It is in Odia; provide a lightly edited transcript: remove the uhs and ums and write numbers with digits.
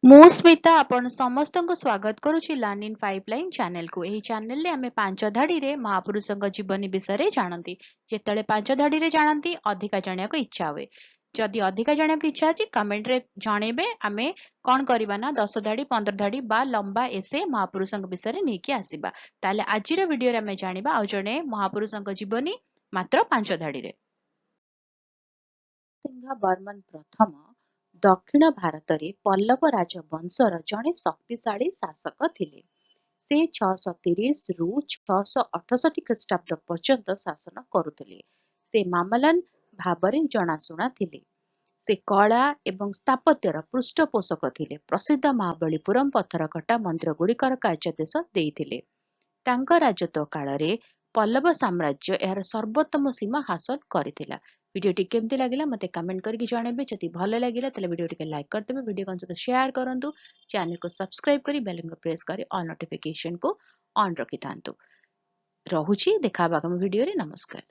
ମୁଁ ସ୍ମିତା ଆପଣ ସମସ୍ତଙ୍କୁ ସ୍ୱାଗତ କରୁଛି ଲର୍ନ ଇନ୍ ପାଇପଲାଇନ୍ ଚ୍ୟାନେଲକୁ। ଏହି ଚ୍ୟାନେଲରେ ଆମେ ପାଞ୍ଚ ଧାଡିରେ ମହାପୁରୁଷଙ୍କ ଜୀବନୀ ବିଷୟରେ ଜାଣନ୍ତି। ଯେତେବେଳେ ପାଞ୍ଚ ଧାଡିରେ ଜାଣନ୍ତି ଅଧିକା ଜାଣିବାକୁ ଇଚ୍ଛା ହୁଏ। ଯଦି ଅଧିକା ଜାଣିବାକୁ ଇଚ୍ଛା ଅଛି କମେଣ୍ଟରେ ଜଣେଇବେ। ଆମେ କଣ କରିବା ନା 10 ଧାଡି 15 ଧାଡି ବା ଲମ୍ବା ଏସେ ମହାପୁରୁଷଙ୍କ ବିଷୟରେ ନେଇକି ଆସିବା। ତାହେଲେ ଆଜିର ଭିଡିଓରେ ଆମେ ଜାଣିବା ଆଉ ଜଣେ ମହାପୁରୁଷଙ୍କ ଜୀବନୀ ମାତ୍ର ପାଞ୍ଚ ଧାଡିରେ। ସିଂହ ବର୍ମନ ପ୍ରଥମ ଦକ୍ଷିଣ ଭାରତରେ ପଲ୍ଲବ ରାଜବଂଶର ଜଣେ ଶକ୍ତିଶାଳୀ ଶାସକ ଥିଲେ। ସେ 630 ରୁ 668 ଖ୍ରୀଷ୍ଟାବ୍ଦ ପର୍ଯ୍ୟନ୍ତ ଶାସନ କରୁଥିଲେ। ସେ ମାମଲାନ ଭାବରେ ଜଣାଶୁଣା ଥିଲେ। ସେ କଳା ଏବଂ ସ୍ଥାପତ୍ୟର ପୃଷ୍ଠପୋଷକ ଥିଲେ। ପ୍ରସିଦ୍ଧ ମହାବଳୀପୁରମ ପଥରକଟା ମନ୍ଦିର ଗୁଡ଼ିକର କାର୍ଯ୍ୟାଦେଶ ଦେଇଥିଲେ। ତାଙ୍କ ରାଜତ୍ୱ କାଳରେ ପଲ୍ଲବ ସାମ୍ରାଜ୍ୟ ଏହାର ସର୍ବୋତ୍ତମ ସୀମା ହାସଲ କରିଥିଲା। ଭିଡିଓଟି କେମିତି ଲାଗିଲା ମତେ କମେଣ୍ଟ କରିକି ଜଣେଇବେ। ଯଦି ଭଲ ଲାଗିଲା ତାହେଲେ ଭିଡିଓ ଟିକେ ଲାଇକ୍ କରିଦେବେ, ଭିଡିଓ ସହିତ ସେୟାର କରନ୍ତୁ, ଚ୍ୟାନେଲକୁ ସବସ୍କ୍ରାଇବ କରି ବେଲ୍ ଆଇକନ୍ ପ୍ରେସ୍ କରି ଅଲ୍ ନୋଟିଫିକେସନକୁ ଅନ୍ ରଖିଥାନ୍ତୁ। ରହୁଛି, ଦେଖା ହବା ଆଗାମୀ ଭିଡିଓରେ। ନମସ୍କାର।